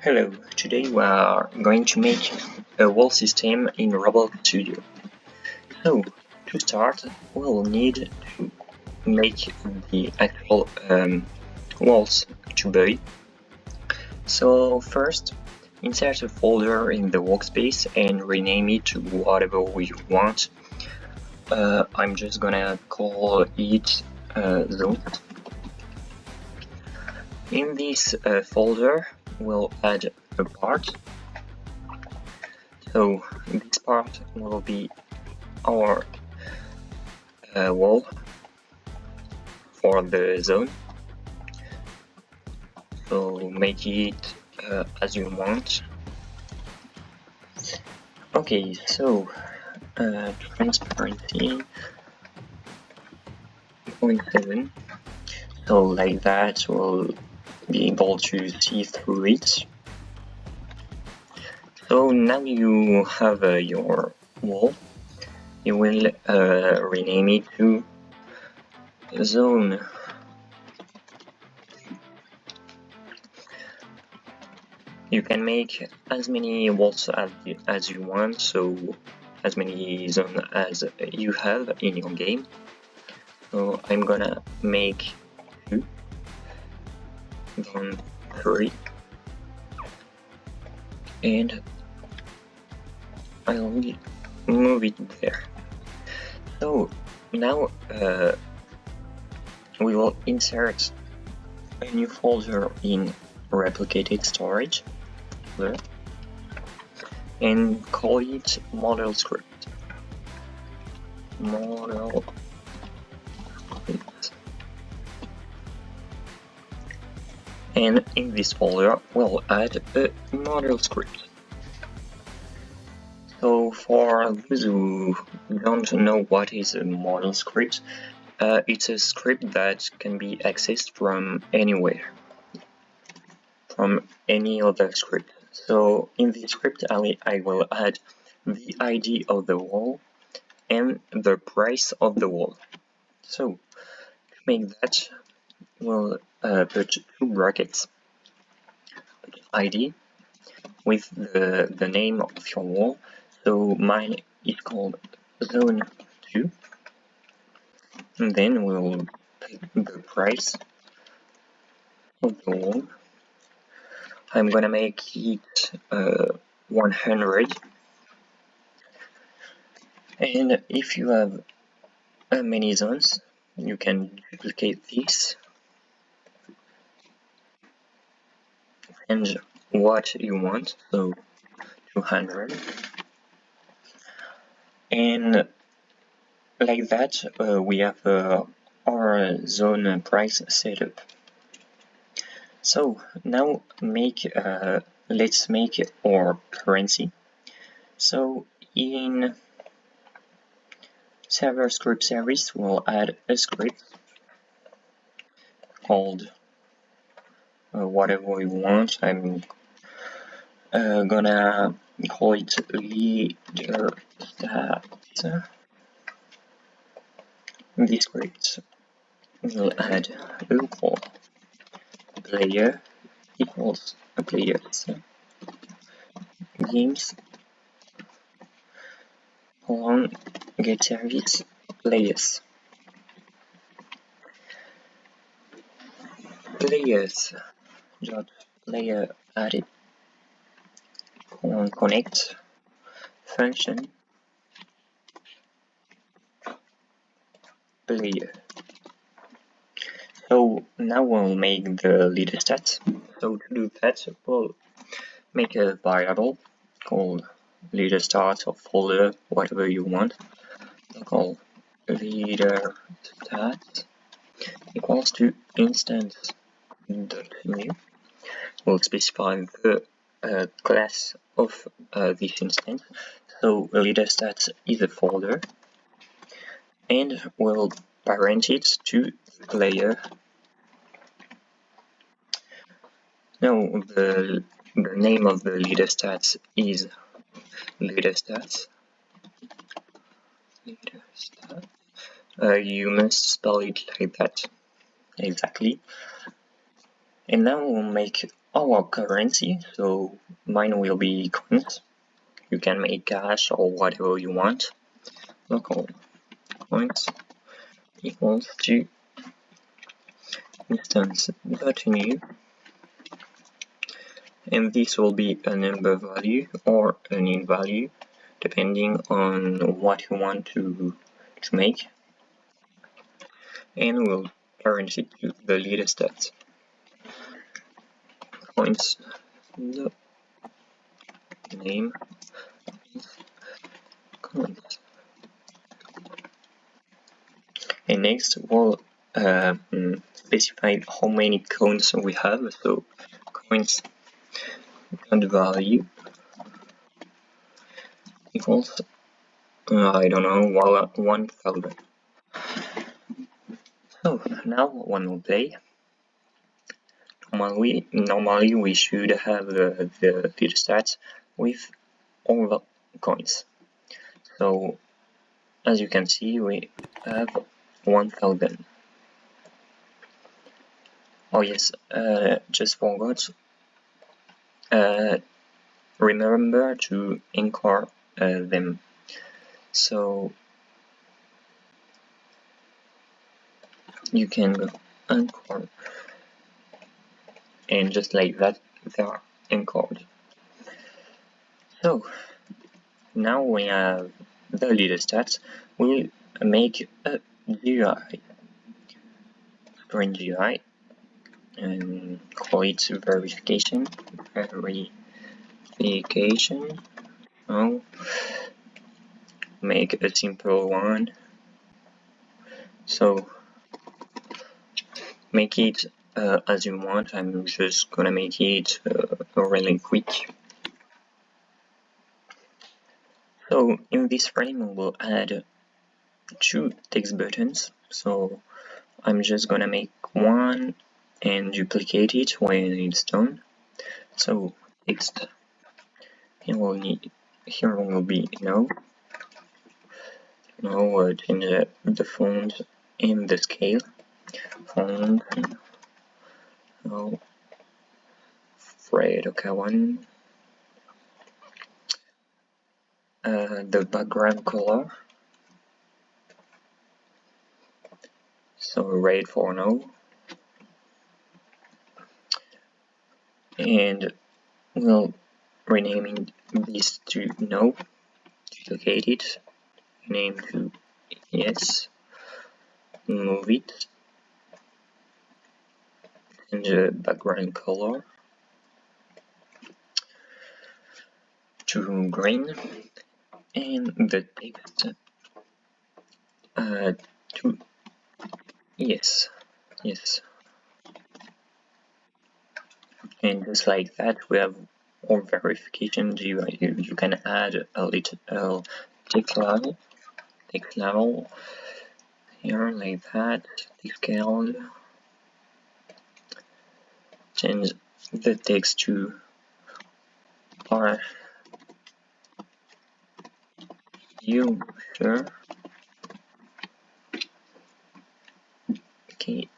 Hello, today we are going to make a wall system in Roblox Studio. So, to start, we'll need to make the actual walls to buy. So first, insert a folder in the workspace and rename it to whatever you want. I'm just gonna call it zone. In this folder, we'll add a part. So this part will be our wall for the zone. So make it as you want. Okay, so transparency 0.7. So like that, we'll be able to see through it. So now you have your wall. You will rename it to zone. You can make as many walls as you want, so as many zones as you have in your game. So I'm gonna make 2, then 3, and I'll move it there. So now we will insert a new folder in replicated storage and call it model script. Model script. And in this folder we'll add a model script. So for those who don't know what is a model script, it's a script that can be accessed from anywhere, from any other script. So in this script I will add the ID of the wall and the price of the wall. So to make that, we'll put 2 brackets, ID with the name of your wall. So mine is called zone 2, and then we'll put the price of the wall. I'm gonna make it 100, and if you have many zones, you can duplicate this and what you want, so 200, and like that we have our zone price setup. So now let's make our currency. So in server script service we'll add a script called whatever we want. I'm gonna call it leader stat. This script will add local player equals players games colon get service players dot player added colon connect function player. So now we'll make the leader stats. So to do that, we'll make a variable called leader stats or folder, whatever you want. I'll call leader stats equals to instance.new. We'll specify the class of this instance. So leader stats is a folder, and we'll parent it to the player. Now the name of the leader stats is leader stats. You must spell it like that exactly. And now we'll make our currency. So mine will be coins. You can make cash or whatever you want. Local coins equals to instance.new, and this will be a number value or an int value depending on what you want to make, and we'll parent it to the latest stats points the name coins. And next we'll specify how many coins we have. So coins and value equals I don't know, 1000. So now when we play, normally we should have the field stats with all the coins. So as you can see, we have 1000. Oh yes, just forgot. Remember to anchor them. So you can go anchor, and just like that, they are anchored. So now we have the leader stats. We'll make a GUI, print GUI, and call it verification. Oh, make a simple one. So make it as you want. I'm just gonna make it really quick. So in this frame we'll add 2 text buttons. So I'm just gonna make one and duplicate it when it's done. So text, here will be no, change the font and the scale. Font, no, Fred, okay, one. The background color, so red for no, and we'll renaming this to no, duplicate it, name to yes, move it, and the background color to green, and the text to yes, and just like that we have all verification. You can add a little text level here like that, scale, change the text to are you sure? Okay,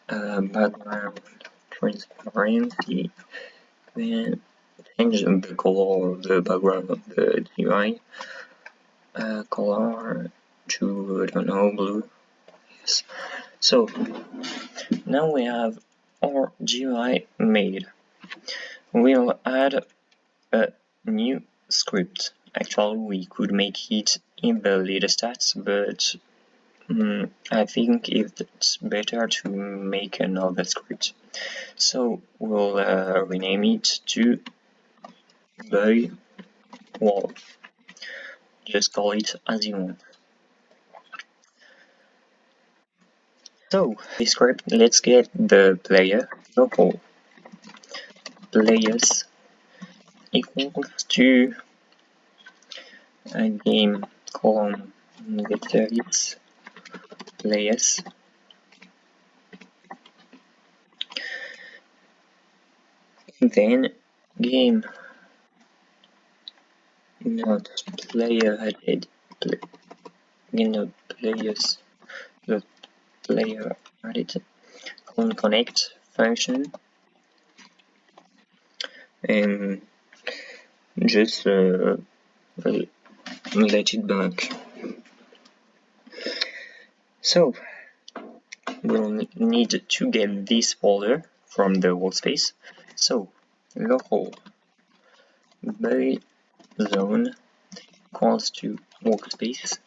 background transparency, then change the color of the background of the GUI, color to, I don't know, blue. Yes. So now we have our GUI made. We'll add a new script. Actually, we could make it in the leader stats, but I think it's better to make another script. So we'll rename it to boy wall. Just call it as you want. So this script, let's get the player local players equals to a game column get players, and then game not player added not players the player added column connect function and just let it back. So we'll need to get this folder from the workspace. So local by zone equals to workspace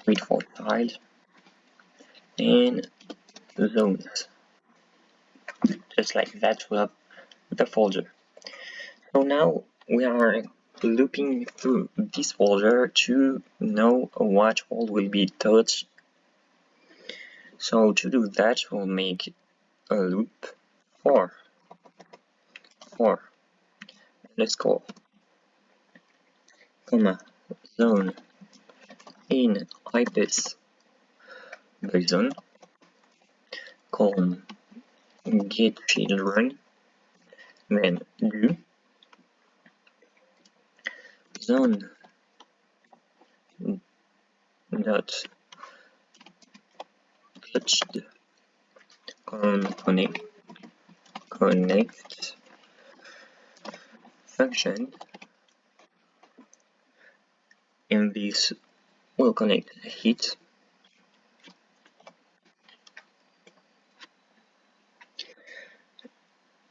with for child and zones. Just like that, we'll have the folder. So now we are looping through this folder to know what all will be touched. So to do that, we'll make a loop for underscore comma zone in IPS by zone colon get children, then do zone dot touched connect function. In this will connect hit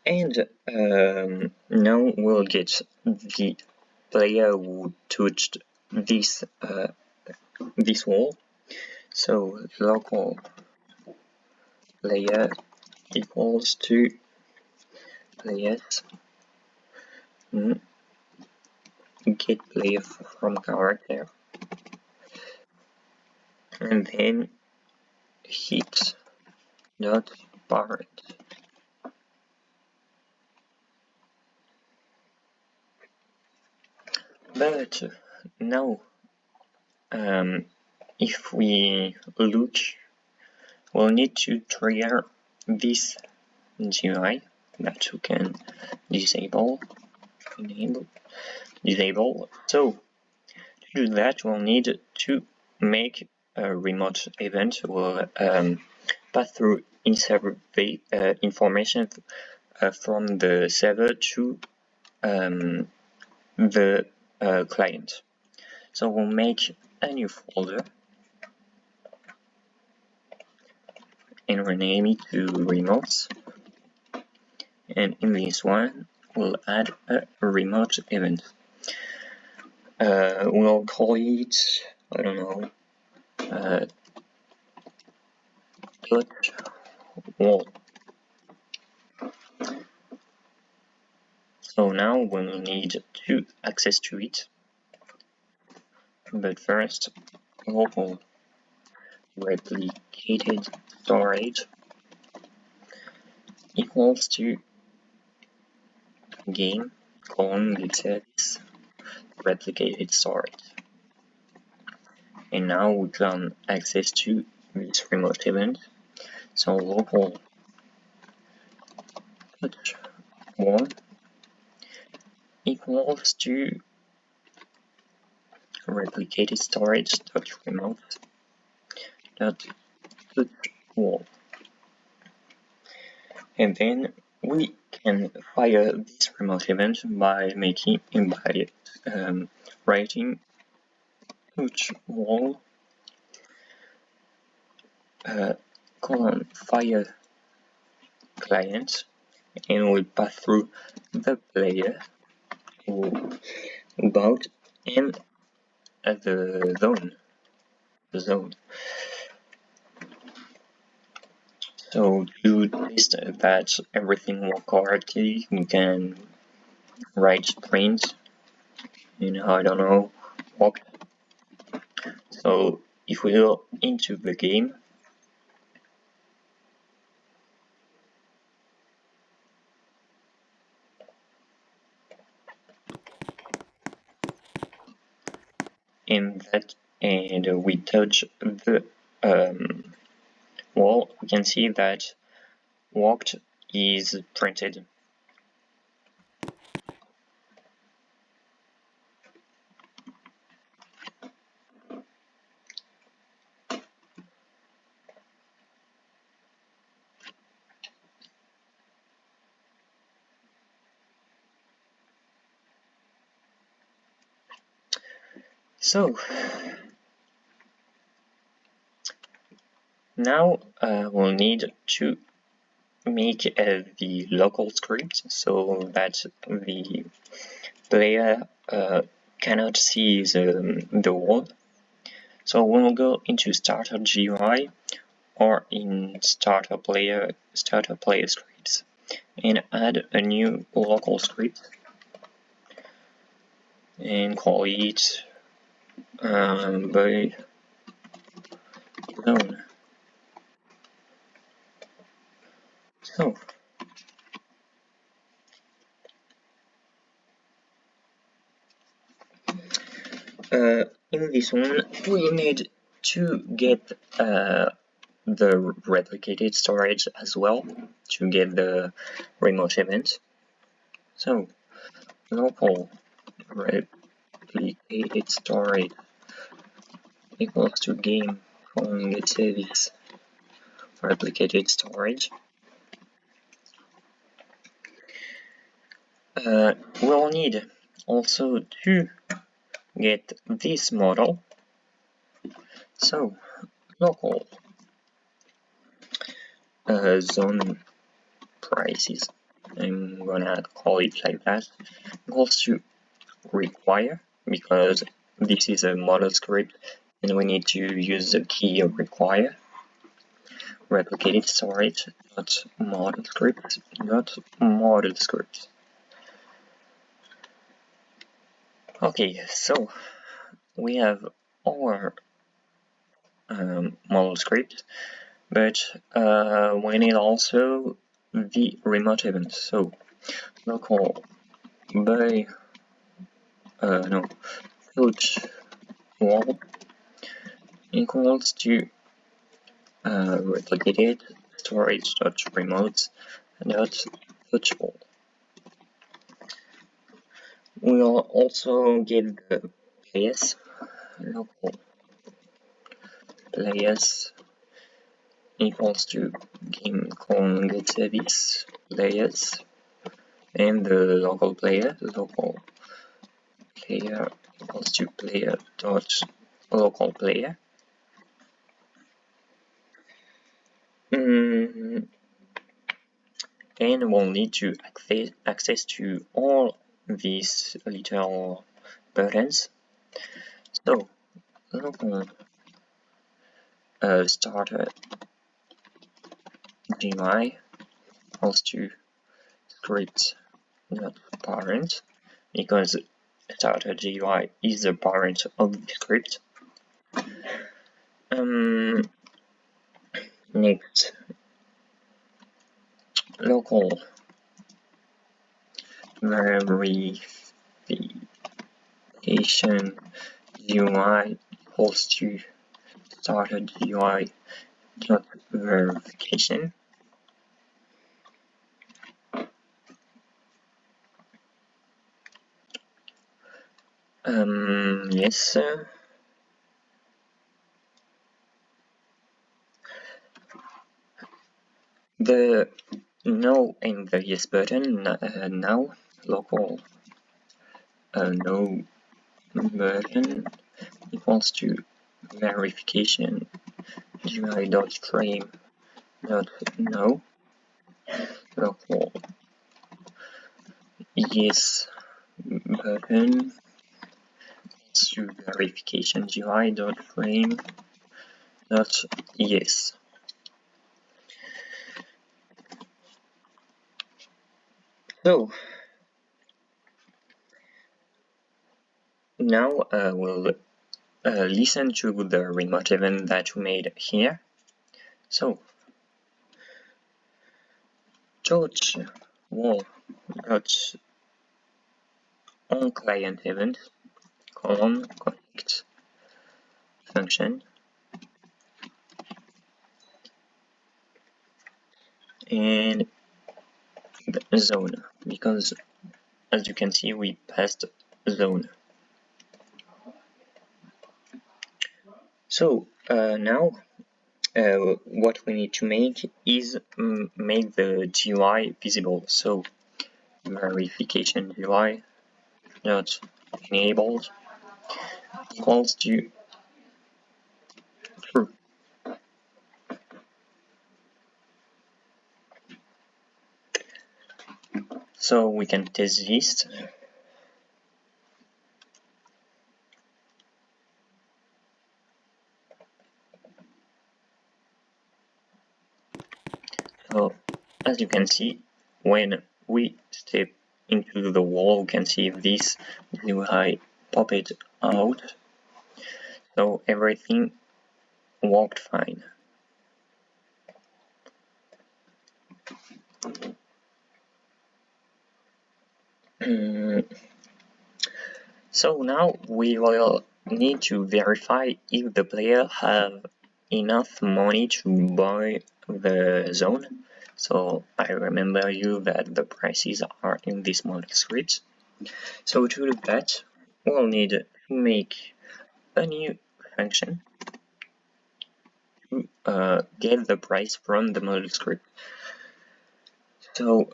and now we'll get the player who touched this this wall. So local player equals to players get player from character, and then hit dot parent. But now if we look, we'll need to trigger this GUI that you can disable. So to do that, we'll need to make a remote event. We'll pass through insert information from the server to the client. So we'll make a new folder and rename it to remotes, and in this one we'll add a remote event. We'll call it, I don't know, touch wall. So now we'll need to access to it, but first local replicated storage equals to game colon get service replicated storage. And now we can access to this remote event. So local touch wall equals to replicated storage dot remote dot touch wall, and then we can fire this remote event by writing touch wall colon fire client, and we pass through the player about and the zone. So to test that everything works correctly, we can write print and I don't know walk. So if we go into the game, and we touch the wall, we can see that walked is printed. So now we'll need to make the local script so that the player cannot see the world. So we'll go into Starter GUI or in Starter Player scripts and add a new local script and call it by zone. So in this one we need to get the replicated storage as well to get the remote event. So local replicated storage equals to game get service replicated storage. We'll need also to get this model. So local zone prices, I'm gonna call it like that, equals to require, because this is a model script and we need to use the key require replicated storage dot model script dot model script. Okay, so we have our model script, but we need also the remote event. So local by touch wall equals to replicated storage dot remote dot touch wall. We'll also get the players, local players equals to game clone get service players, and the local player equals to player dot local player. And we'll need to access to all these little buttons. So local starter GUI equals to script not parent, because starter GUI is the parent of the script. Next, local verification GUI equals to starter GUI dot verification. Yes. The no and the yes button now local no button equals to verification GUI dot frame dot no local yes button to verification GUI dot frame dot yes. So now we'll listen to the remote event that we made here. So touch wall dot on client event colon connect function and the zone, because as you can see we passed zone. So now what we need to make is make the GUI visible. So verification GUI dot enabled equals to true. So we can test this. So as you can see, when we step into the wall, we can see this UI pop it out. So everything worked fine. So now we will need to verify if the player have enough money to buy the zone. So I remember you that the prices are in this model script. So to do that, we'll need to make a new function to get the price from the model script. So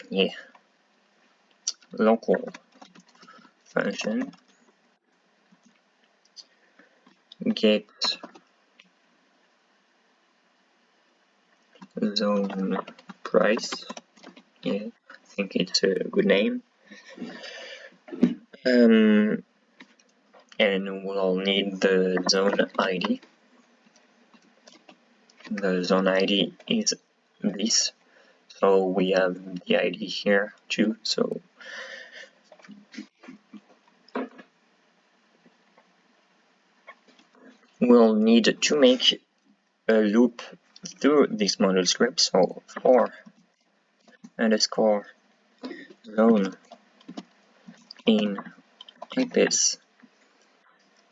yeah, local function get zone price. Yeah, I think it's a good name. And we'll need the zone ID. The zone ID is this, so we have the ID here too. So we'll need to make a loop through this model script. So for underscore zone in IPS,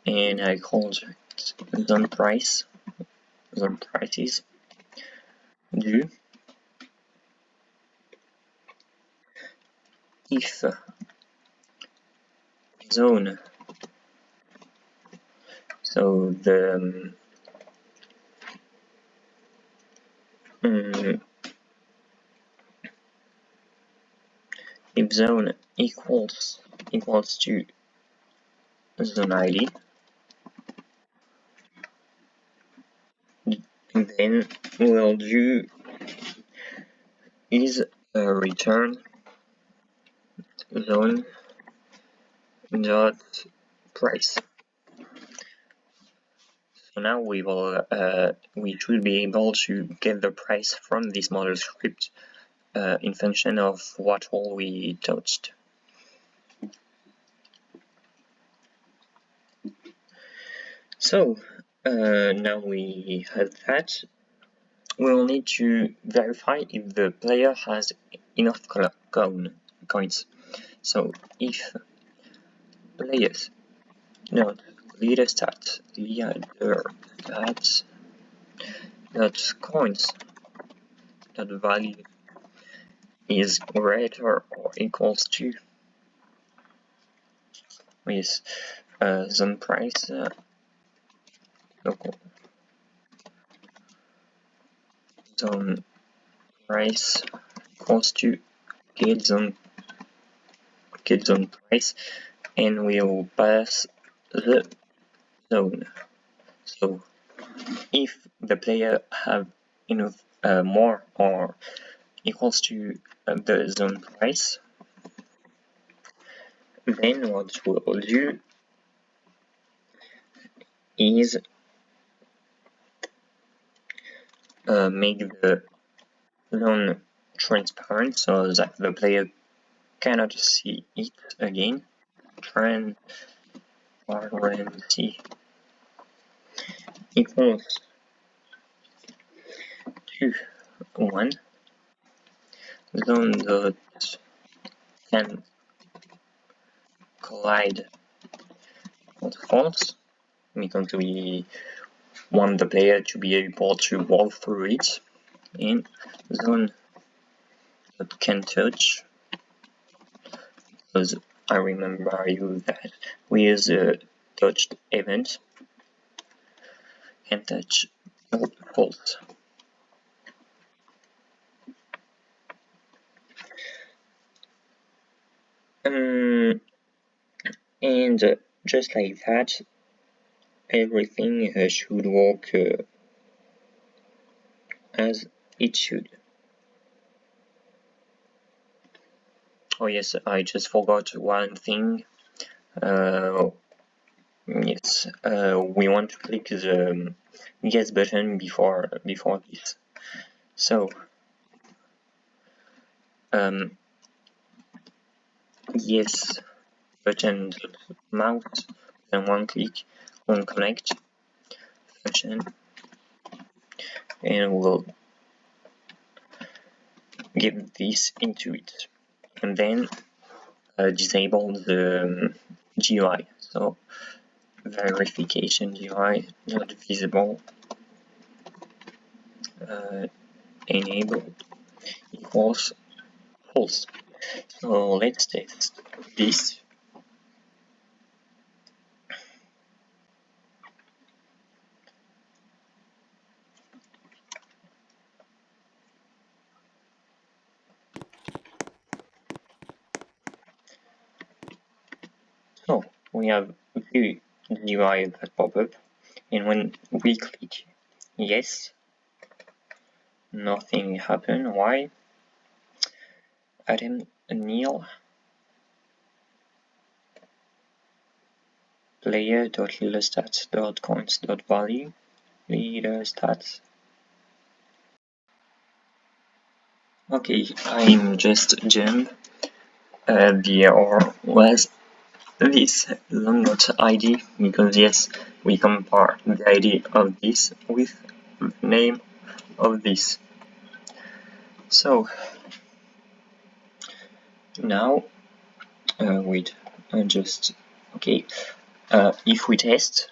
and I call it zone prices do if zone, so the if zone equals to zone ID, then we'll do is return zone dot price. So now we should be able to get the price from this model script in function of what all we touched. So now we have that, we'll need to verify if the player has enough coins. So if players not leader stats dot coins dot value is greater or equals to with zone price local zone price equals to get zone price, and we'll pass the zone. So if the player have enough more or equals to the zone price, then what we'll do is make the zone transparent so that the player cannot see it again. Transparency equals to 1. Zone dot can collide with false because we want the player to be able to walk through it, and zone that can touch, because I remember you that we use a touched event, can touch false. and just like that, everything should work as it should. Oh yes, I just forgot one thing. Yes, we want to click the yes button before this. So yes button mouse, then one click on connect function, and we'll get this into it, and then disable the GUI. So verification GUI not visible, enable equals false. So let's test this. So we have the GUI that pop up, and when we click yes, nothing happened. Why? Item nil player.leaderstats.coins.value leader stats. Okay, I'm just jump. The error was this not ID, because yes, we compare the ID of this with the name of this. So now wait, just okay. If we test,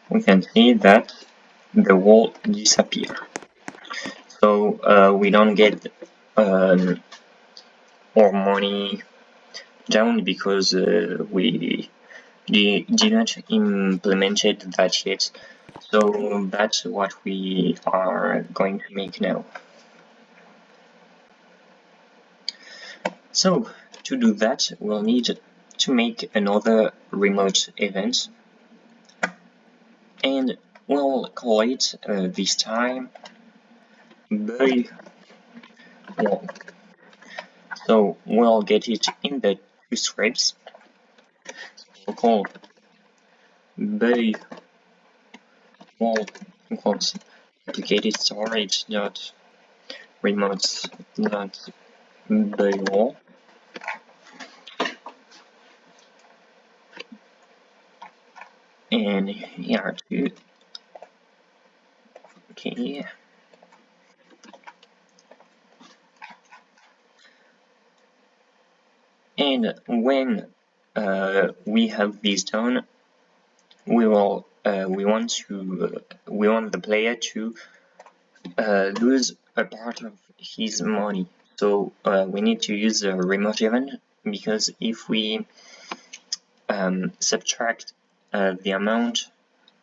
we can see that the wall disappear. So we don't get our money down because we didn't implemented that yet. So that's what we are going to make now. So to do that, we'll need to make another remote event, and we'll call it this time buy wall. So we'll get it in the two scripts. We'll call buy wall equals applicated storage dot remote dot buy wall, and here too. Okay. And when we have this done, we want the player to lose a part of his money. So we need to use a remote event, because if we subtract the amount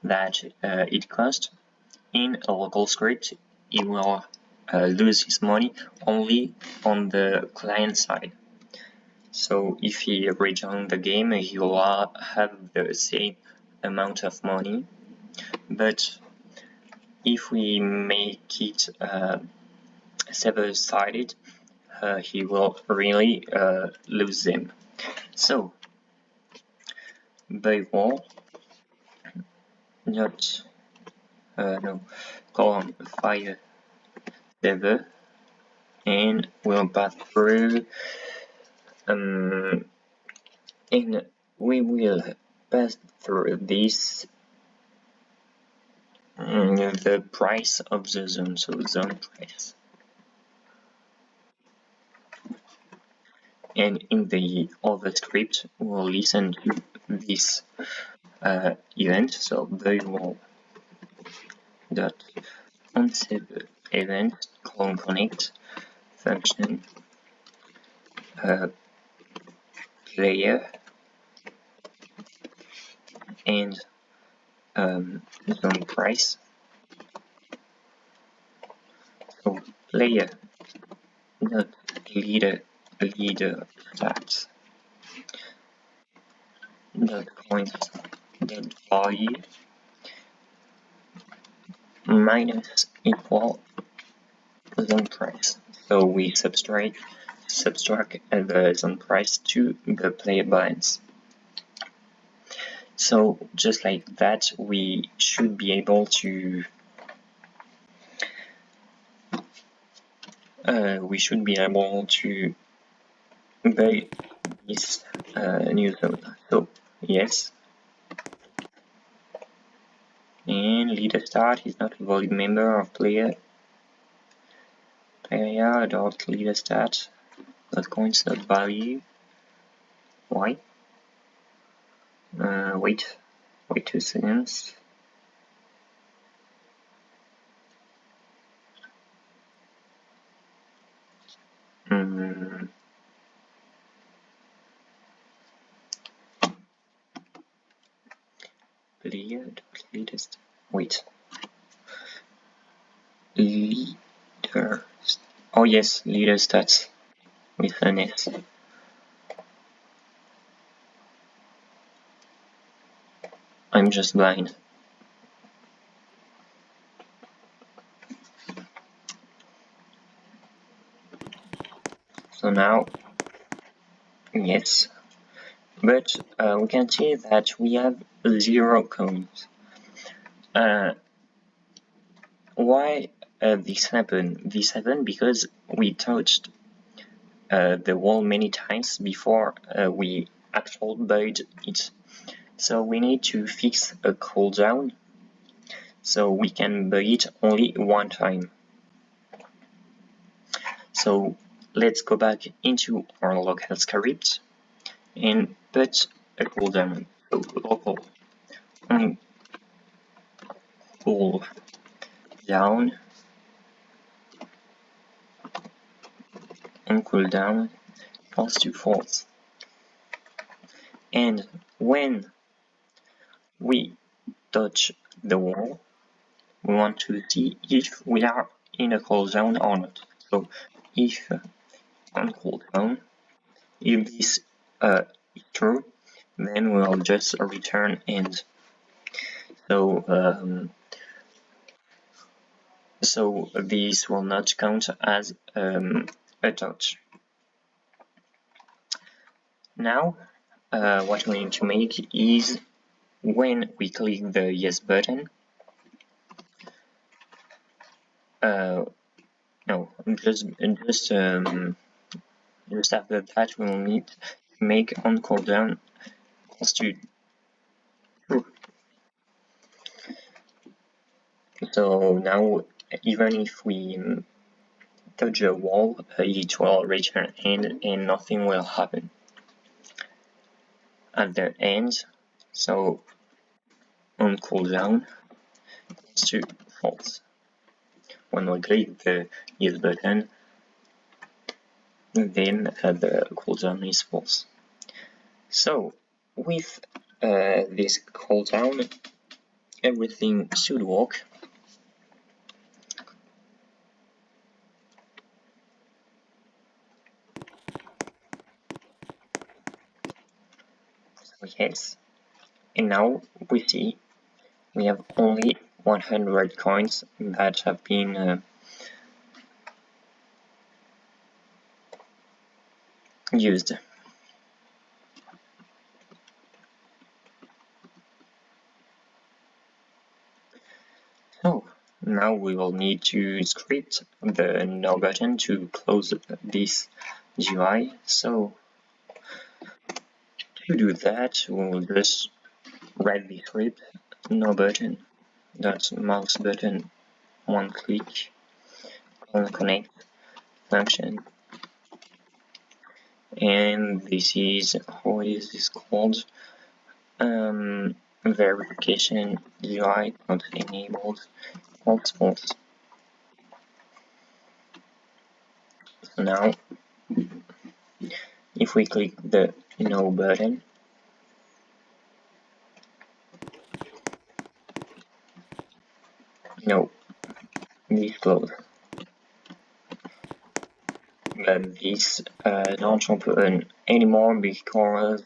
that it cost in a local script, he will lose his money only on the client side. So if he rejoins the game, he will have the same amount of money, but if we make it several-sided, he will really lose them. So by wall not no column 5 level, and we'll pass through and we will pass through this the price of the zone, so zone price. And in the other script, we'll listen to this event, so very well dot unsave event colon connect function player and zone price, player not leader stats dot coins dot value minus equal zone price. So we subtract the zone price to the player balance. So just like that, we should be able to buy this new zone. So yes, and leader start is not a valid member of player dot leader stat dot coins dot value. Why? Wait 2 seconds. Player dot latest. Wait. Leader. Oh yes, leader stats with an S. I'm just blind. So now, yes, but we can see that we have 0 coins. Why this happened? This happened because we touched the wall many times before we actually buried it. So we need to fix a cooldown so we can buy it only one time. So let's go back into our local script and put a cooldown. So local cool down and cooldown equals to false. And when we touch the wall, we want to see if we are in a cooldown or not. So if on cooldown, if this is true, then we'll just return end. So this will not count as a touch. Now, what we need to make is when we click the yes button, no, just after that we will need to make on cooldown equals to true. So now, even if we touch a wall, it will return end and nothing will happen at the end. So on cooldown equals to false. When we click the yes button, then the cooldown is false. So with this cooldown, everything should work. So yes, and now we see we have only 100 coins that have been used. So now we will need to script the no button to close this GUI. So to do that, we'll just write the script no button dot mouse button one click on connect function, and this is how is this called, verification UI not enabled false. So now if we click the no button, no, this close. this don't open anymore because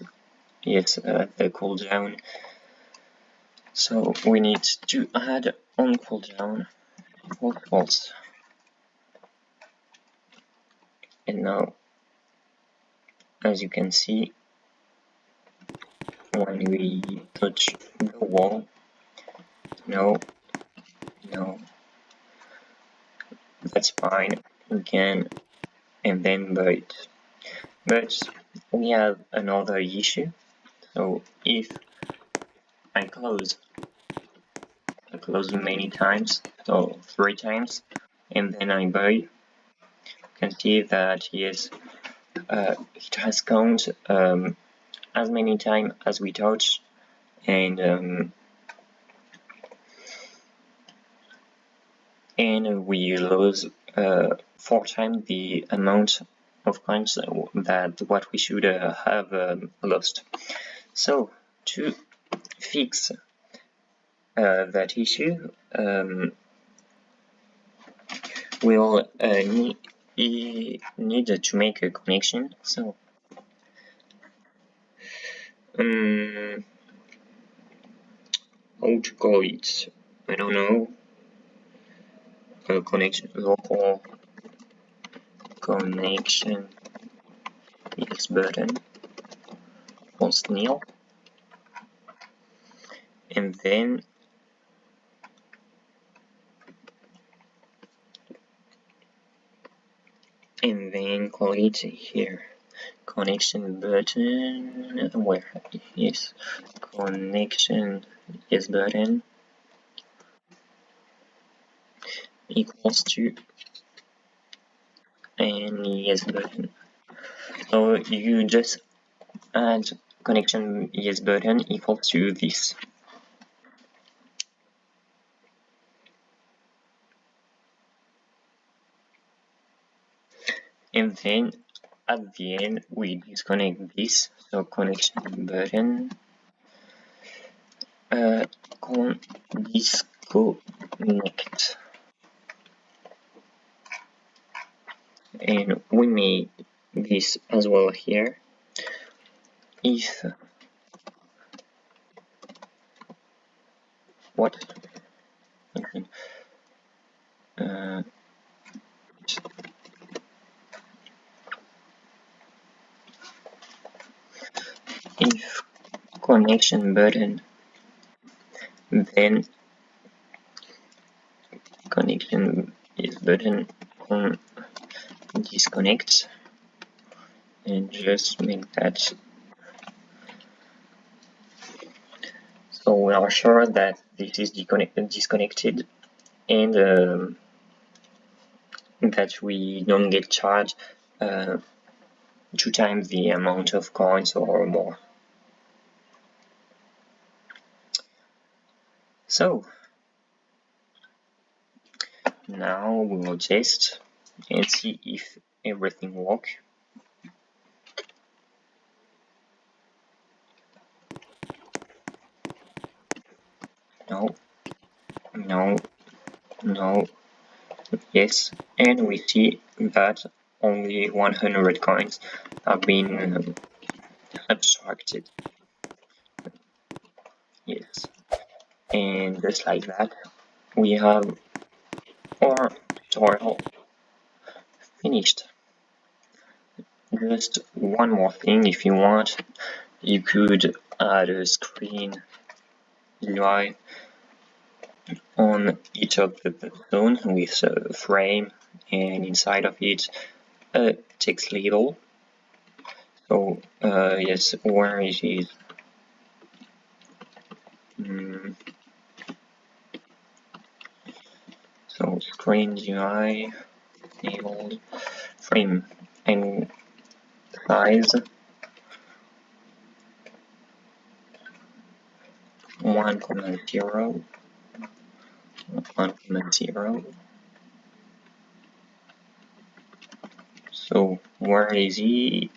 it's the cooldown. So we need to add on cooldown false. And now, as you can see, when we touch the wall, no, that's fine, we can and then bite. But we have another issue. So if I close many times, so 3 times, and then I buy, you can see that yes, it has counted as many times as we touch, and we lose 4 times the amount of coins that what we should have lost. So to fix that issue, we'll need to make a connection. So how to call it? I don't know. A connection, local connection X button was nil, and then call it here connection button. Where is connection yes button equals to and yes button. So you just add connection yes button equals to this. And then at the end we disconnect this, so connection button disconnect, and we made this as well here. If what if connection button, then connection is button on disconnect, and just make that so we are sure that this is disconnected, and that we don't get charged 2 times the amount of coins or more. So now we will test and see if everything works. No, yes, and we see that only 100 coins have been abstracted. Yes, and just like that, we have our tutorial finished. Just one more thing, if you want, you could add a screen UI on each of the zones with a frame, and inside of it a text label. So yes, where it is. So screen UI enabled frame and size 1,0, 1,0. So where is it?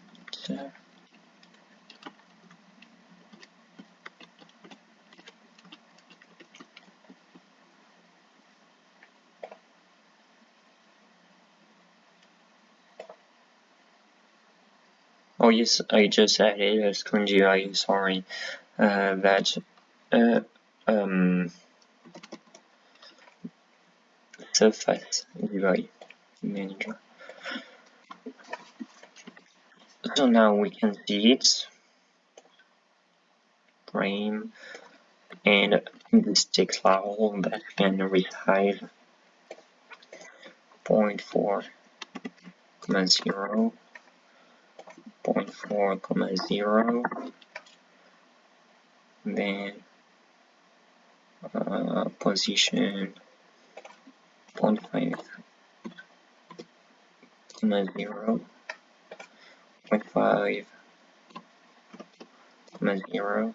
Oh yes, I just added a screen GUI, sorry, that surface GUI manager. So now we can see it, frame, and this text level that can resize 0.4, 0, 0.4, 0, then position 0.5, 0, 0.5, 0,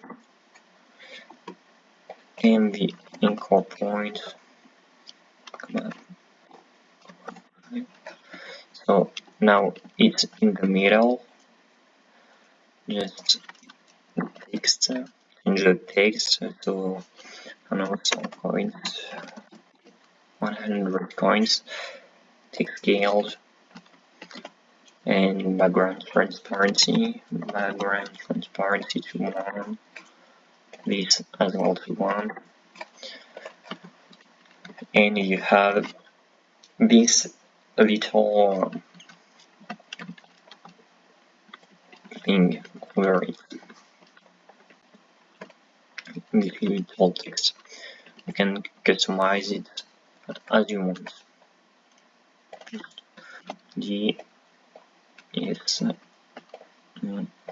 and the anchor point, so now it's in the middle, just text, change the text to, I don't know, some coins, 100 coins, text scaled, and background transparency to 1, this as well to 1, and you have this little thing where it's this little text. You can customize it as you want. G is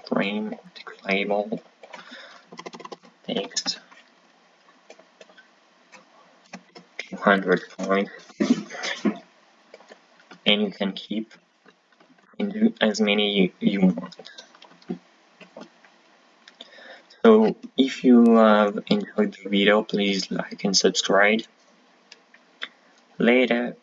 frame, text label, text, 200 points, and you can keep and do as many you want. So if you have enjoyed the video, please like and subscribe. Later.